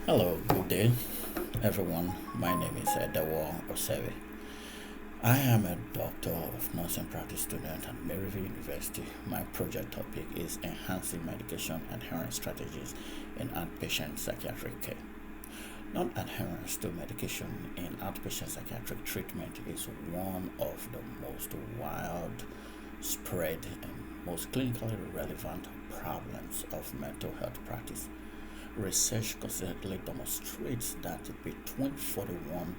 Hello, good day, everyone. My name is Edewor Osevwe. I am a doctor of nursing practice student at Maryville University. My project topic is enhancing medication adherence strategies in outpatient psychiatric care. Non-adherence to medication in outpatient psychiatric treatment is one of the most widespread and most clinically relevant problems of mental health practice. Research consistently demonstrates that between 41%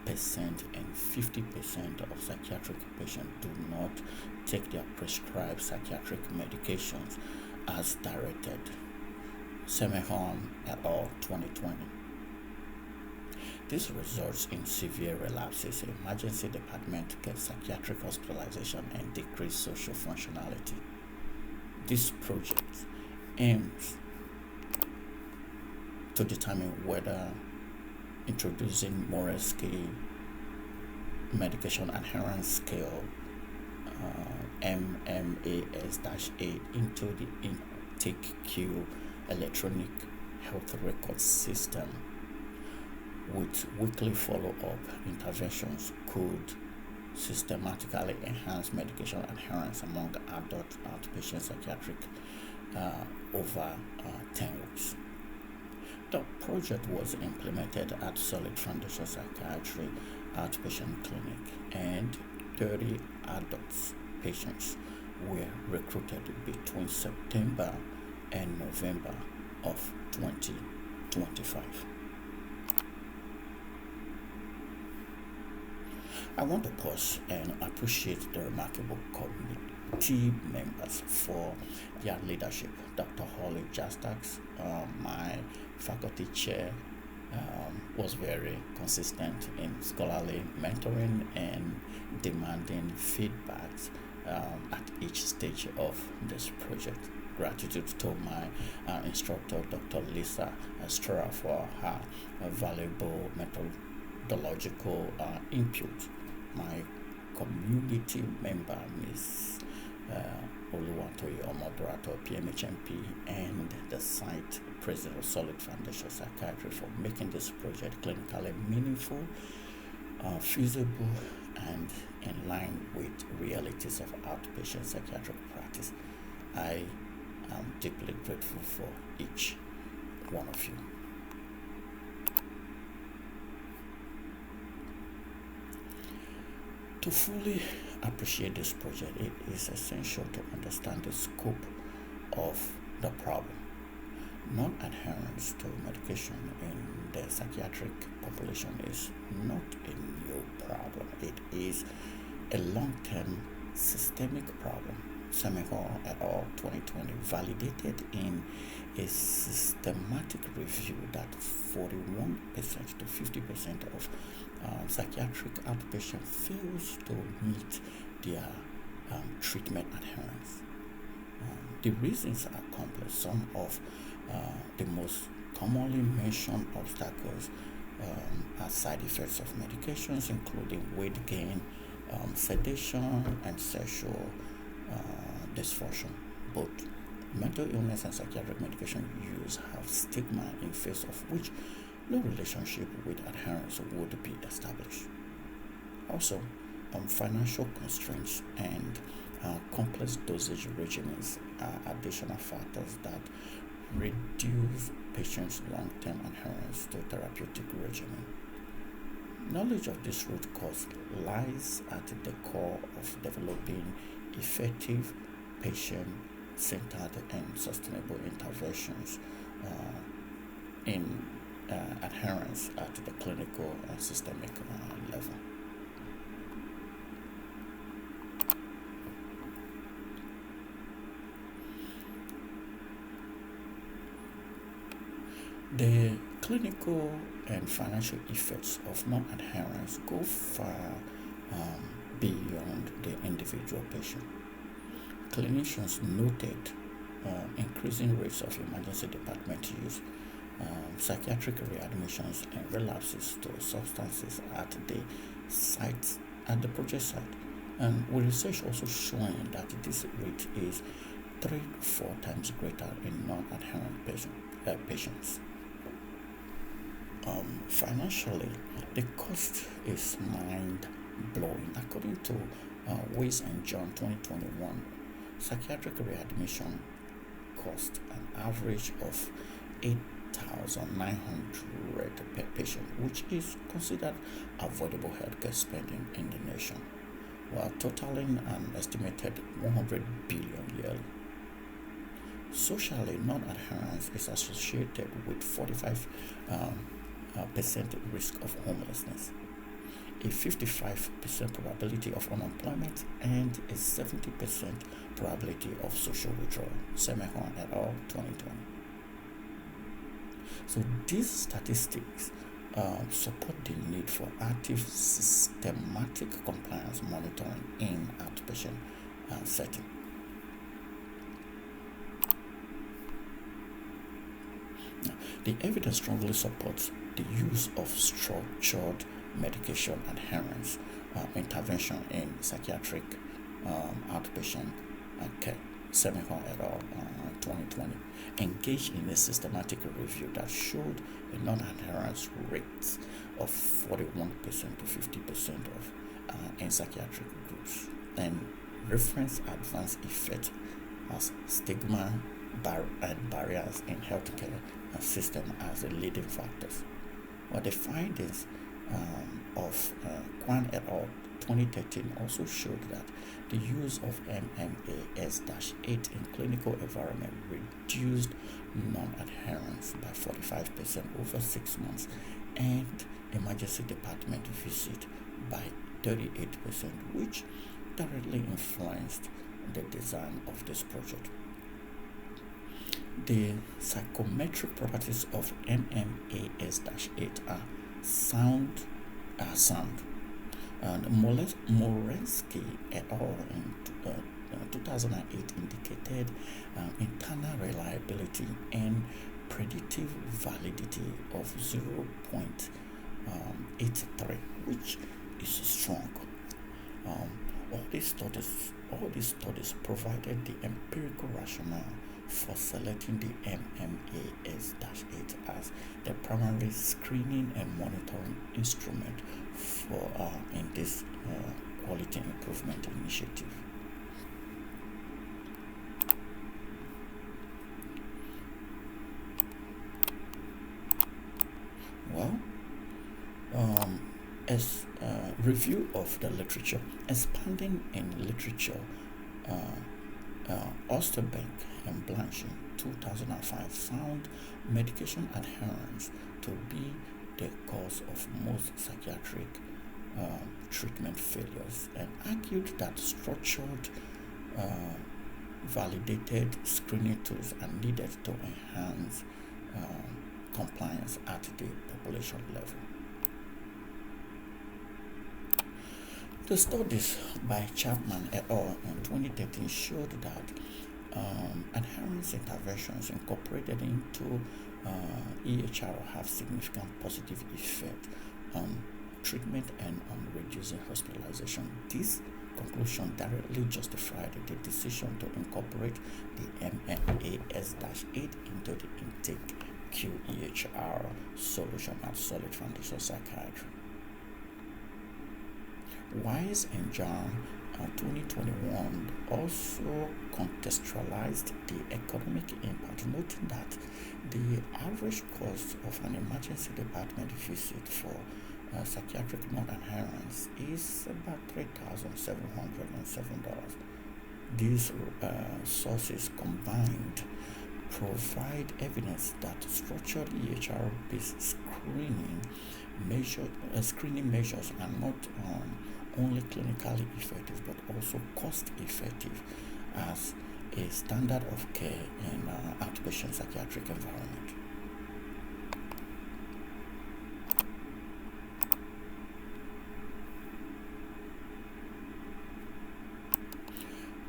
and 50% of psychiatric patients do not take their prescribed psychiatric medications as directed. Semihon et al. 2020. This results in severe relapses, emergency department psychiatric hospitalization, and decreased social functionality. This project aims to determine whether introducing Moresky medication adherence scale MMAS-8 into the intake queue electronic health record system with weekly follow-up interventions could systematically enhance medication adherence among adult outpatient psychiatric over 10 weeks. The project was implemented at Solid Foundation Psychiatry Outpatient Clinic, and 30 adult patients were recruited between September and November of 2025. I want to pause and appreciate the remarkable committee members for their leadership. Dr. Holly Jastax, my faculty chair, was very consistent in scholarly mentoring and demanding feedbacks at each stage of this project. Gratitude to my instructor, Dr. Lisa Estrella, for her valuable methodological input. My community member, Ms. Oluwatoyi Omodorato, PMHMP, and the site president of Solid Foundation Psychiatry for making this project clinically meaningful, feasible, and in line with realities of outpatient psychiatric practice. I am deeply grateful for each one of you. To fully appreciate this project, it is essential to understand the scope of the problem. Non-adherence to medication in the psychiatric population is not a new problem. It is a long-term systemic problem. Semihon et al. 2020 validated in a systematic review that 41% to 50% of psychiatric outpatient fails to meet their treatment adherence. The reasons are complex. Some of the most commonly mentioned obstacles are side effects of medications, including weight gain, sedation, and sexual dysfunction. Both mental illness and psychiatric medication use have stigma in face of which no relationship with adherence would be established. Also, financial constraints and complex dosage regimens are additional factors that reduce patients' long-term adherence to therapeutic regimen. Knowledge of this root cause lies at the core of developing effective, patient-centered, and sustainable interventions in adherence at the clinical and systemic level. The clinical and financial effects of non-adherence go far beyond the individual patient. Clinicians noted increasing rates of emergency department use, psychiatric readmissions, and relapses to substances at the project site. And with research also showing that this rate is 3 to 4 times greater in non-adherent patients. Financially, the cost is mind-blowing. According to Weiss and John 2021, psychiatric readmission cost an average of 8,900 per patient, which is considered avoidable healthcare spending in the nation, while totaling an estimated 100 billion yearly. Socially, non-adherence is associated with 45% risk of homelessness, a 55% probability of unemployment, and a 70% probability of social withdrawal. Semehon et al. 2020. So these statistics support the need for active systematic compliance monitoring in outpatient setting. The evidence strongly supports the use of structured medication adherence intervention in psychiatric outpatient care. Semehon et al. 2020 engaged in a systematic review that showed a non-adherence rate of 41% to 50% of in psychiatric groups, and reference adverse effect as stigma and barriers in healthcare system as the leading factors. Well, the findings of Kwan et al. 2013 also showed that the use of MMAS-8 in clinical environment reduced non-adherence by 45% over 6 months and emergency department visit by 38%, which directly influenced the design of this project. The psychometric properties of MMAS-8 are sound. And Morensky et al. In 2008 indicated internal reliability and predictive validity of 0.83, which is strong. All these studies provided the empirical rationale for selecting the MMAS-8 as the primary screening and monitoring instrument for in this quality improvement initiative. Well, as review of the literature, expanding in literature, Osevwe and Blanche in 2005 found medication adherence to be the cause of most psychiatric treatment failures, and argued that structured, validated screening tools are needed to enhance compliance at the population level. The studies by Chapman et al. In 2013 showed that adherence interventions incorporated into EHR have significant positive effect on treatment and on reducing hospitalization. This conclusion directly justified the decision to incorporate the MMAS-8 into the intake QEHR solution at Solid Foundation Psychiatry. Weiss and John 2021 also contextualized the economic impact, noting that the average cost of an emergency department visit for psychiatric non-adherence is about $3,707. These sources combined provide evidence that structured EHR-based screening measures are not only clinically effective but also cost-effective as a standard of care in outpatient psychiatric environment.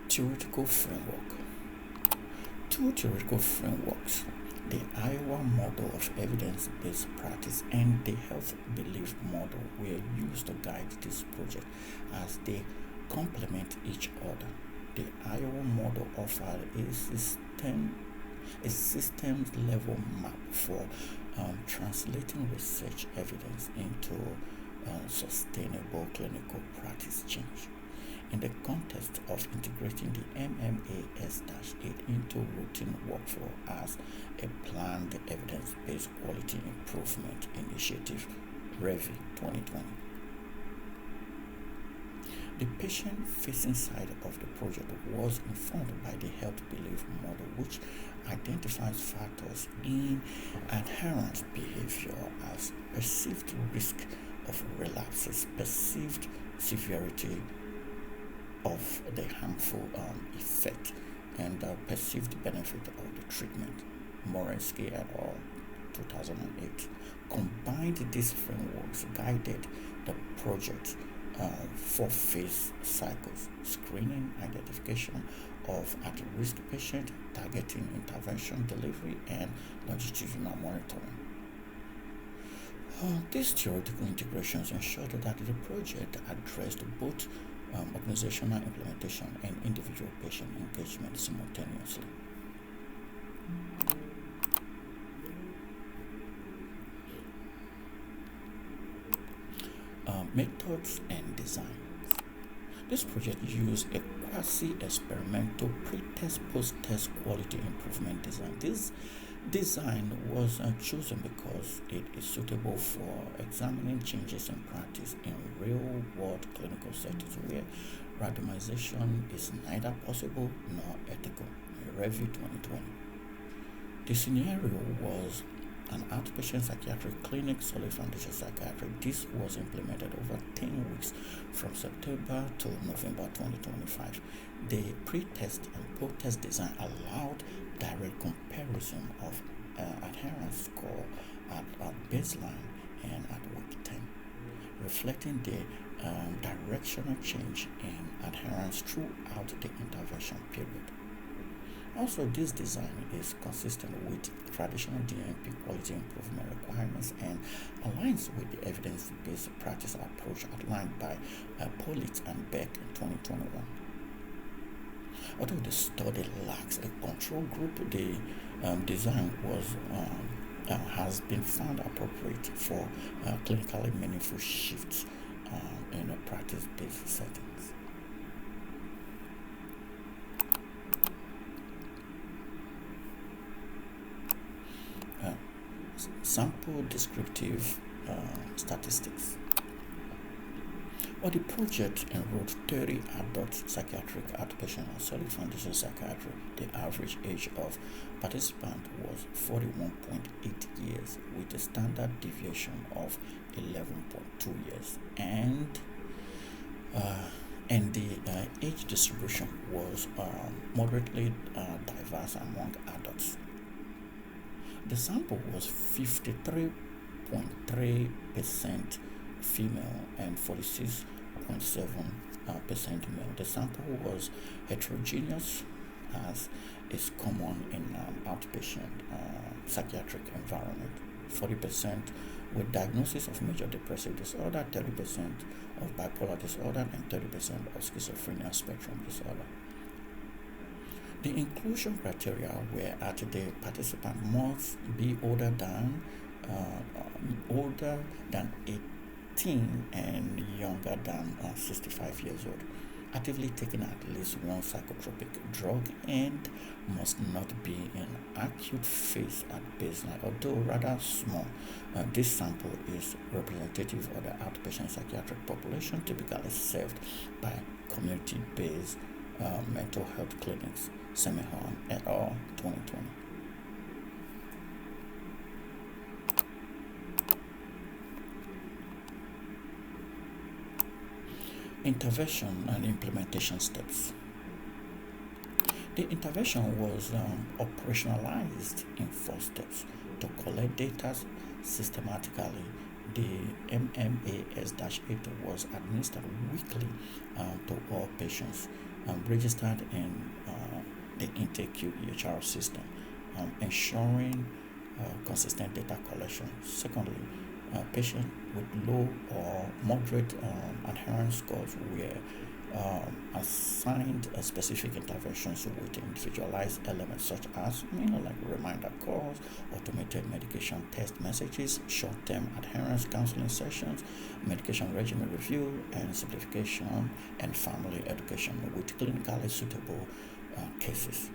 Theoretical framework. Two theoretical frameworks, the Iowa model of evidence-based practice and the health belief model, were used to guide this project as they complement each other. The Iowa model offered a a systems level map for translating research evidence into sustainable clinical practice change. In the context of integrating the MMAS-8 into routine workflow as a planned evidence-based quality improvement initiative, REVI 2020. The patient-facing side of the project was informed by the health belief model, which identifies factors in adherence behavior as perceived risk of relapses, perceived severity of the harmful effect, and perceived benefit of the treatment. Morensky et al. 2008 combined these frameworks guided the project 4-phase cycles: screening, identification of at-risk patient, targeting intervention delivery, and longitudinal monitoring. These theoretical integrations ensured that the project addressed both organizational implementation and individual patient engagement simultaneously. Methods and designs. This project used a quasi-experimental pre-test, post-test quality improvement design. This design was chosen because it is suitable for examining changes in practice in real-world clinical settings where randomization is neither possible nor ethical. REVI 2020. The scenario was an outpatient psychiatric clinic, solid foundation psychiatric. This was implemented over 10 weeks from September to November 2025. The pre-test and post-test design allowed direct comparison of adherence score at baseline and at week 10, reflecting the directional change in adherence throughout the intervention period. Also, this design is consistent with traditional DNP quality improvement requirements and aligns with the evidence-based practice approach outlined by Pollitt and Beck in 2021. Although the study lacks a control group, the design has been found appropriate for clinically meaningful shifts in a practice-based settings. Sample descriptive statistics. The project enrolled 30 adult psychiatric outpatient and solid foundation psychiatry. The average age of participants was 41.8 years with a standard deviation of 11.2 years, and the age distribution was moderately diverse among adults. The sample was 53.3% female and 46.7% male. The sample was heterogeneous, as is common in outpatient psychiatric environment. 40% with diagnosis of major depressive disorder, 30% of bipolar disorder, and 30% of schizophrenia spectrum disorder. The inclusion criteria were that the participant must be older than 18 and younger than 65 years old, actively taking at least one psychotropic drug, and must not be in acute phase at baseline. Although rather small, this sample is representative of the outpatient psychiatric population typically served by community-based mental health clinics. Semihon et al. 2020. Intervention and implementation steps. The intervention was operationalized in 4 steps. To collect data systematically, the MMAS-8 was administered weekly to all patients registered in the intake EHR system, ensuring consistent data collection. Secondly, patients with low or moderate adherence scores were assigned specific interventions with individualized elements such as like reminder calls, automated medication test messages, short-term adherence counseling sessions, medication regimen review, and simplification and family education with clinically suitable cases.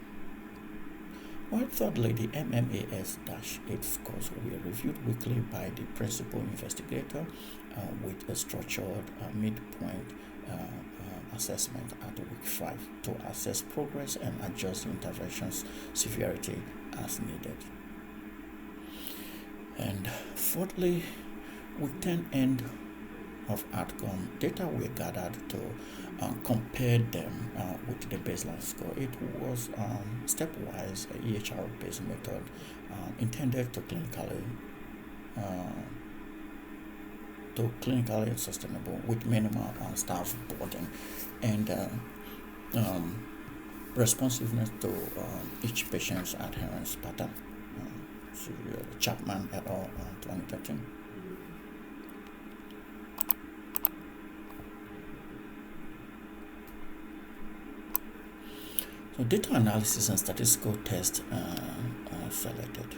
Well, thirdly, the MMAS-8 scores were reviewed weekly by the principal investigator with a structured midpoint assessment at week 5 to assess progress and adjust the intervention's severity as needed. And fourthly, week 10 end of outcome data were gathered to compare them with the baseline score. It was stepwise EHR-based method intended to clinically sustainable with minimal staff burden and responsiveness to each patient's adherence pattern. Chapman et al. 2013. So data analysis and statistical tests are selected.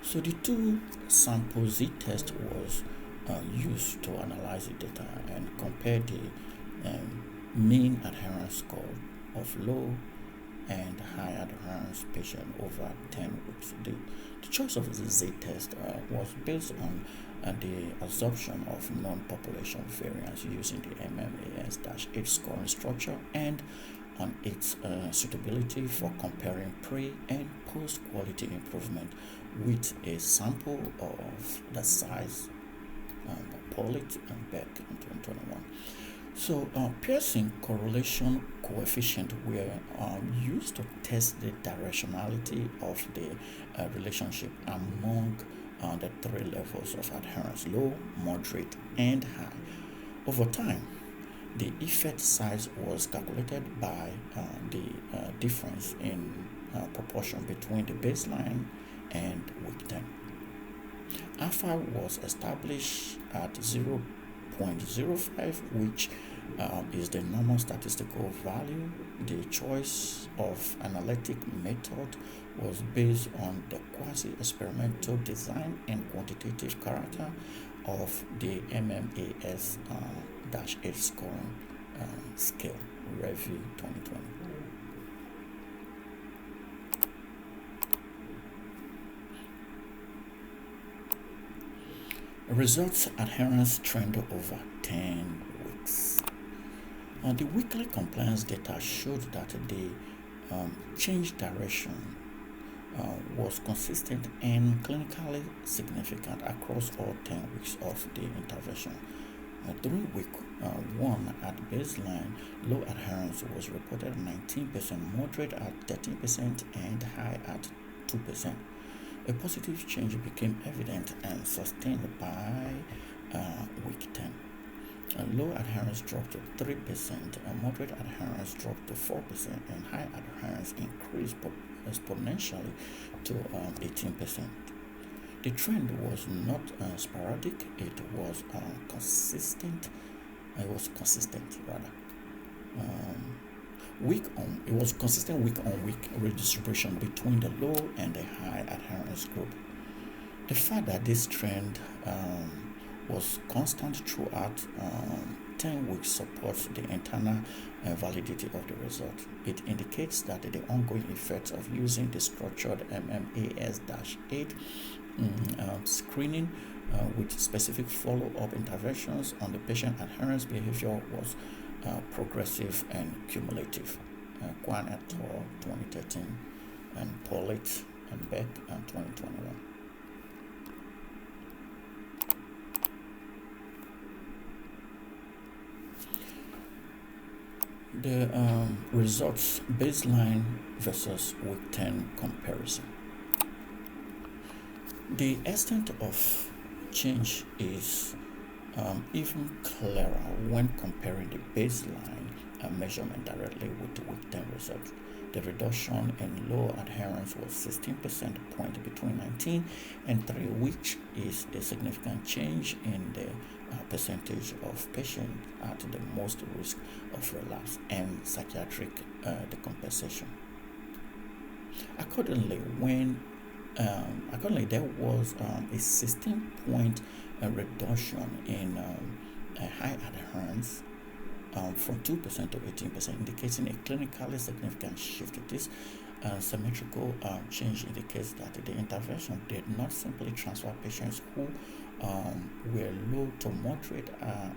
So the two sample Z test was used to analyze the data and compare the mean adherence score of low and high adherence patient over 10 weeks. The choice of the Z test was based on the assumption of non-population variance using the MMAS-8 scoring structure and on its suitability for comparing pre and post quality improvement with a sample of the size Pollitt and Beck in 2021. So Pearson correlation coefficient were used to test the directionality of the relationship among the three levels of adherence: low, moderate, and high. Over time, the effect size was calculated by the difference in proportion between the baseline and week 10. Alpha was established at 0.05, which is the normal statistical value. The choice of analytic method was based on the quasi-experimental design and quantitative character of the MMAS-8 scoring scale, Review 2020. Results adherence trend over 10 weeks. The weekly compliance data showed that the change direction was consistent and clinically significant across all 10 weeks of the intervention. During week 1 at baseline, low adherence was reported 19%, moderate at 13%, and high at 2%. A positive change became evident and sustained by week 10. Low adherence dropped to 3%, moderate adherence dropped to 4%, and high adherence increased exponentially to 18%. The trend was not sporadic; it was consistent. It was consistent rather. It was consistent week-on-week redistribution between the low and the high adherence group. The fact that this trend was constant throughout 10 weeks supports the internal validity of the result. It indicates that the ongoing effects of using the structured MMAS-8 screening with specific follow-up interventions on the patient adherence behavior was progressive and cumulative. Kwan et al. 2013 and Pollitt and Beck 2021. The results baseline versus week 10 comparison. The extent of change is even clearer when comparing the baseline measurement directly with the week 10 results. The reduction in low adherence was 16% point between 19 and 3, which is a significant change in the percentage of patients at the most risk of relapse and psychiatric decompensation. Accordingly, there was a 16-point reduction in high adherence from 2% to 18%, indicating a clinically significant shift. This symmetrical change indicates that the intervention did not simply transfer patients who were low to moderate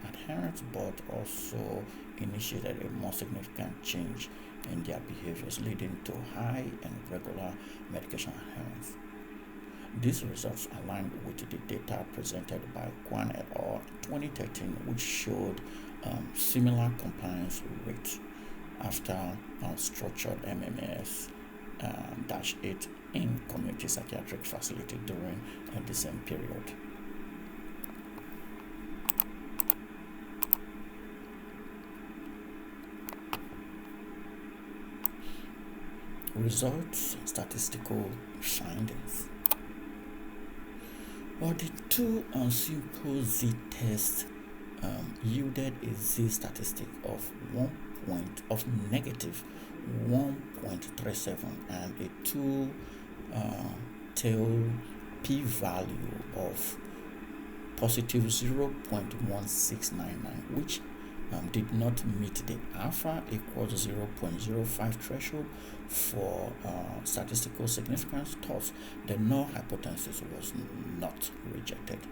adherence, but also initiated a more significant change in their behaviors, leading to high and regular medication adherence. These results align with the data presented by Kwan et al. 2013, which showed similar compliance rates after structured MMS-8 in community psychiatric facility during the same period. Results, statistical findings. Well, the two simple Z tests yielded a Z statistic of negative 1.37 and a two-tail p-value of positive 0.1699, which did not meet the alpha equals 0.05 threshold for statistical significance. Thus, the null hypothesis was not rejected.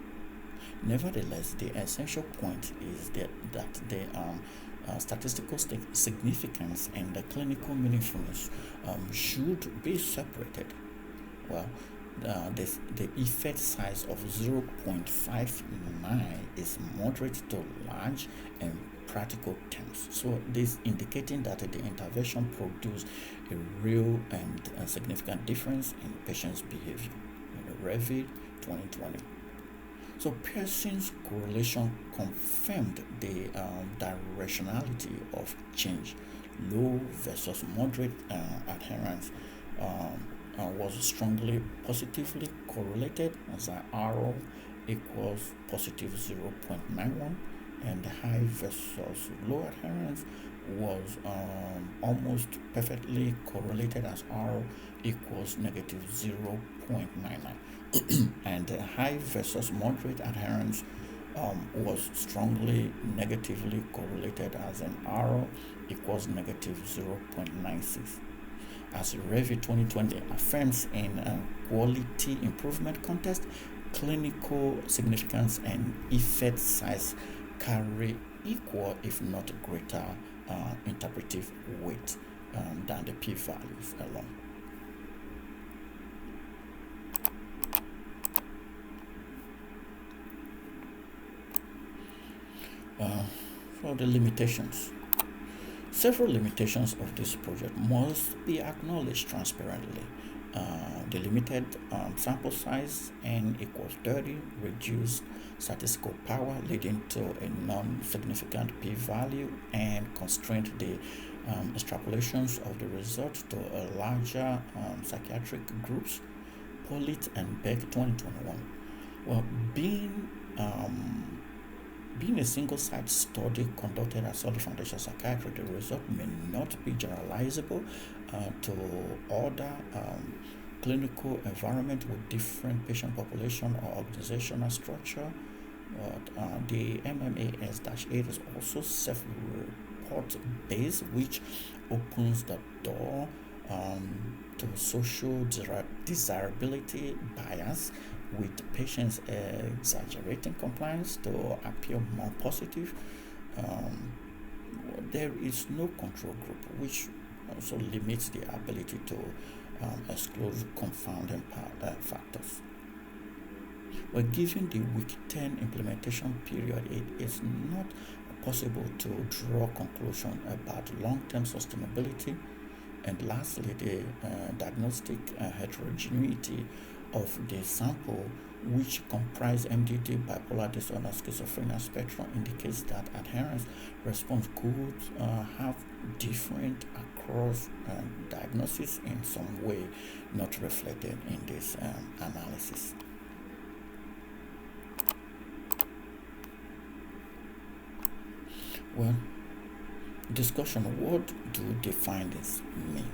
Nevertheless, the essential point is that the statistical significance and the clinical meaningfulness should be separated. Well, the effect size of 0.59 is moderate to large in practical terms. So this indicating that the intervention produced a real and significant difference in patients' behavior. In the Revit 2020. So Pearson's correlation confirmed the directionality of change. Low versus moderate adherence was strongly positively correlated as an arrow equals positive 0.91, and high versus low adherence was almost perfectly correlated as R equals negative 0.99. And high versus moderate adherence was strongly negatively correlated as an R equals negative 0.96. As Revit 2020 affirms in quality improvement context, clinical significance and effect size carry equal, if not greater, interpretive weight than the p-values alone. For the limitations. Several limitations of this project must be acknowledged transparently. The limited sample size, n equals 30, reduced statistical power leading to a non-significant p-value, and constrained the extrapolations of the results to a larger psychiatric groups. Pollitt and Beck 2021. Well, being a single-site study conducted at Solid Foundation Psychiatry, the result may not be generalizable to other clinical environment with different patient population or organizational structure. The MMAS-8 is also self-report based, which opens the door to social desirability bias, with patients exaggerating compliance to appear more positive. There is no control group, which also limits the ability to exclude confounding factors. Well, given the week 10 implementation period, it is not possible to draw conclusion about long-term sustainability. And lastly, the diagnostic heterogeneity of the sample, which comprise MDD, bipolar disorder, schizophrenia spectrum, indicates that adherence response could have different across diagnosis in some way not reflected in this analysis. Well, discussion, what do the findings mean?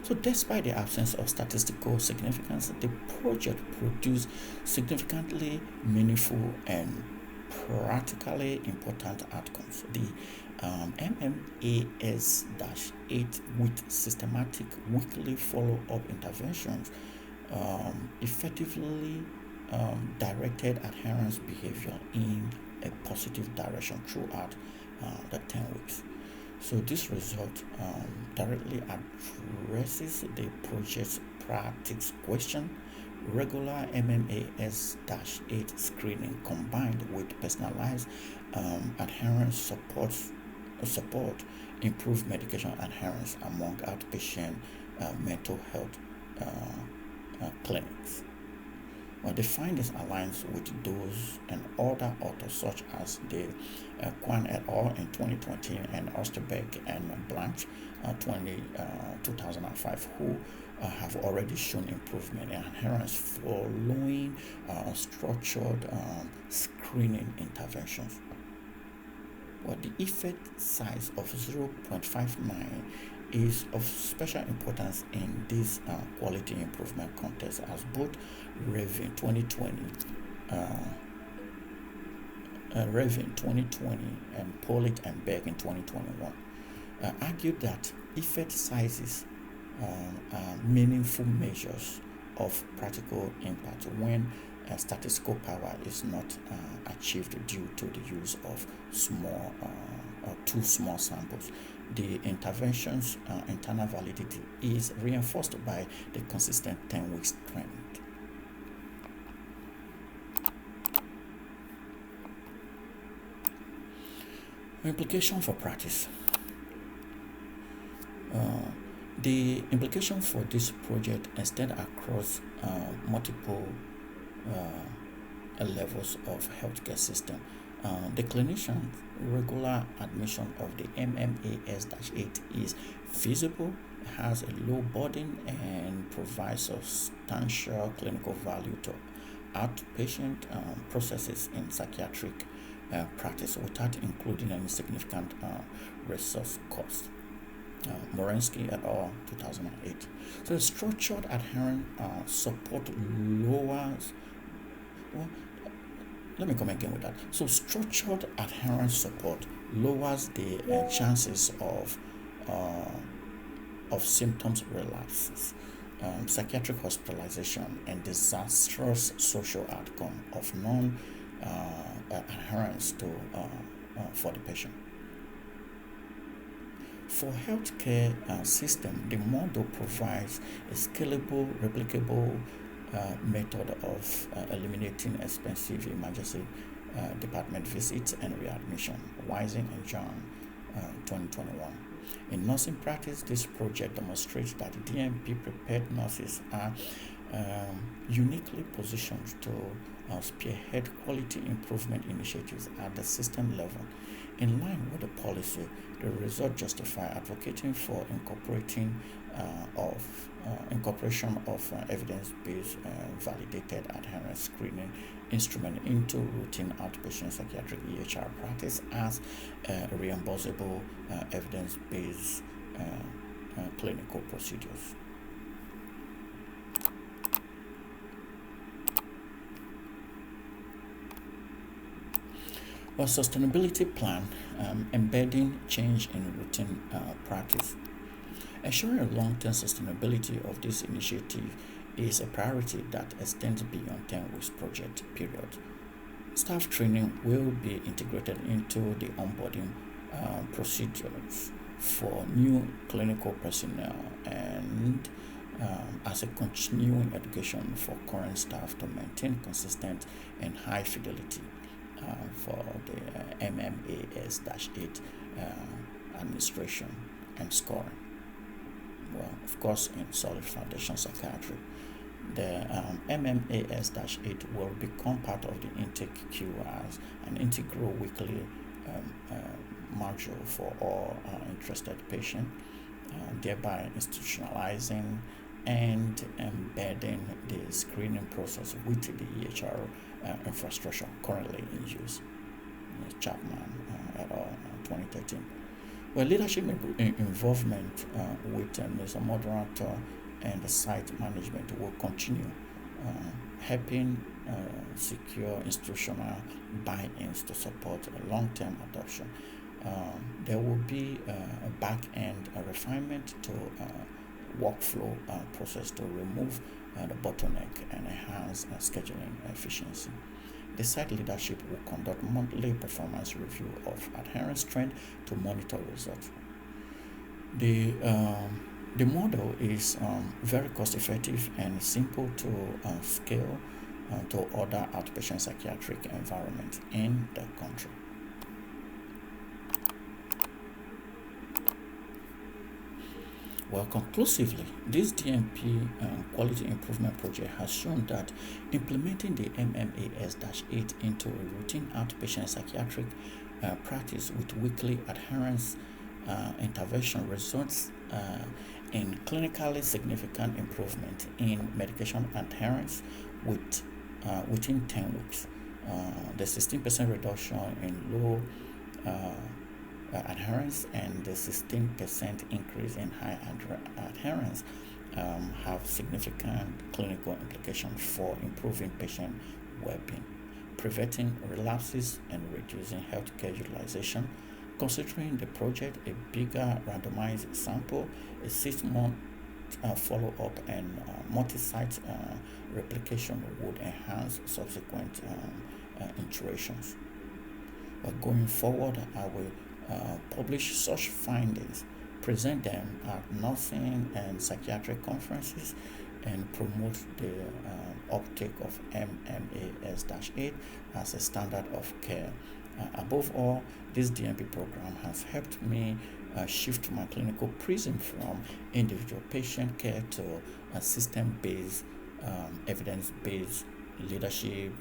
So despite the absence of statistical significance, the project produced significantly meaningful and practically important outcomes. The MMAS-8 with systematic weekly follow-up interventions effectively directed adherence behavior in a positive direction throughout the 10 weeks. So this result directly addresses the project's practice question. Regular MMAS-8 screening combined with personalized adherence support improve medication adherence among outpatient mental health clinics. The findings aligns with those and other authors such as the Kwan et al. In 2020 and Osterberg and Blanche 2005, who have already shown improvement in adherence following structured screening interventions. The effect size of 0.59 is of special importance in this quality improvement context, as both Raven 2020 and Pollitt and Berg in 2021 argued that effect sizes are meaningful measures of practical impact when statistical power is not achieved due to the use of too small samples. The intervention's internal validity is reinforced by the consistent 10 weeks trend. Implication for practice. The implication for this project extend across multiple levels of healthcare system. The clinician regular admission of the MMAS-8 is feasible, has a low burden, and provides substantial clinical value to outpatient processes in psychiatric practice without including any significant resource cost. Morensky et al. 2008. So structured adherence support lowers. Let me come again with that. So structured adherence support lowers the chances of symptoms relapses, psychiatric hospitalization, and disastrous social outcome of non-adherence for the patient. For healthcare system, the model provides a scalable, replicable method of eliminating expensive emergency department visits and readmission. Wising and John, 2021. In nursing practice, this project demonstrates that DMP prepared nurses are uniquely positioned to spearhead quality improvement initiatives at the system level. In line with the policy, the result justify advocating for incorporation of evidence-based validated adherence screening instrument into routine outpatient psychiatric EHR practice as reimbursable evidence-based clinical procedures. A sustainability plan embedding change in routine practice. Ensuring long-term sustainability of this initiative is a priority that extends beyond 10 weeks project period. Staff training will be integrated into the onboarding procedures for new clinical personnel and as a continuing education for current staff to maintain consistent and high fidelity for the MMAS-8 administration and scoring. Well, of course, in solid foundation psychiatry, the MMAS-8 will become part of the intake queue as an integral weekly module for all interested patients, thereby institutionalizing and embedding the screening process with the EHR infrastructure currently in use. Chapman et al. 2013. Well, leadership involvement with Mr. Moderator and the site management will continue, helping secure institutional buy-ins to support long-term adoption. There will be a back-end refinement to workflow process to remove the bottleneck and enhance scheduling efficiency. The site leadership will conduct monthly performance review of adherence trend to monitor results. The model is very cost effective and simple to scale to other outpatient psychiatric environments in the country. Well, conclusively, this DMP quality improvement project has shown that implementing the MMAS-8 into a routine outpatient psychiatric practice with weekly adherence intervention results in clinically significant improvement in medication adherence within 10 weeks. The 16% reduction in low adherence and the 16% increase in high adherence have significant clinical implications for improving patient well-being, preventing relapses and reducing healthcare utilization. Considering the project a bigger randomized sample, a 6-month follow-up and multi-site replication would enhance subsequent iterations. But going forward, I will publish such findings, present them at nursing and psychiatric conferences, and promote the uptake of MMAS-8 as a standard of care. Above all, this DMP program has helped me shift my clinical prism from individual patient care to a system-based, evidence-based leadership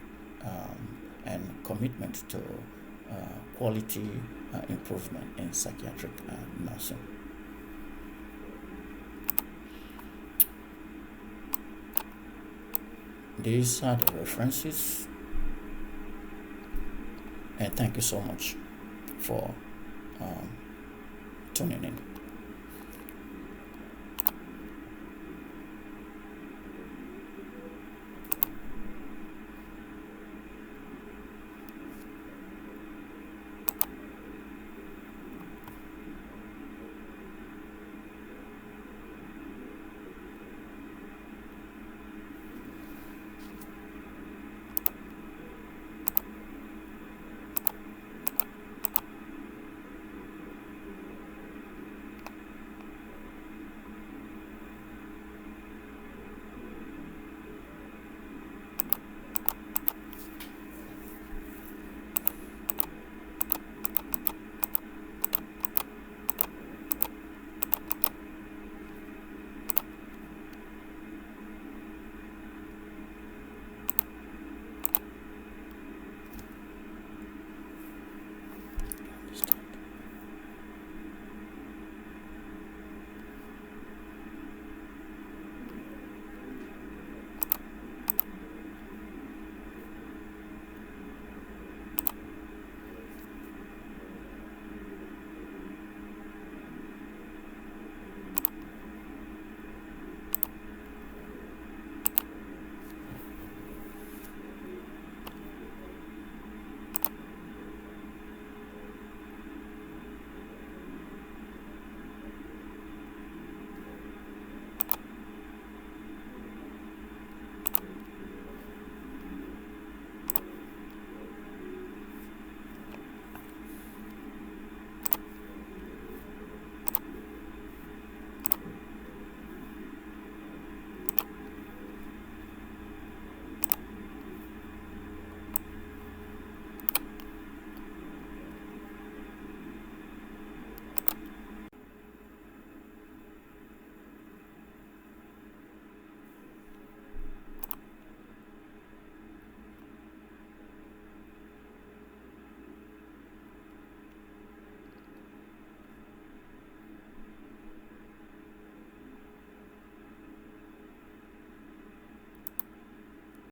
and commitment to quality improvement in psychiatric nursing. These are the references, and thank you so much for tuning in.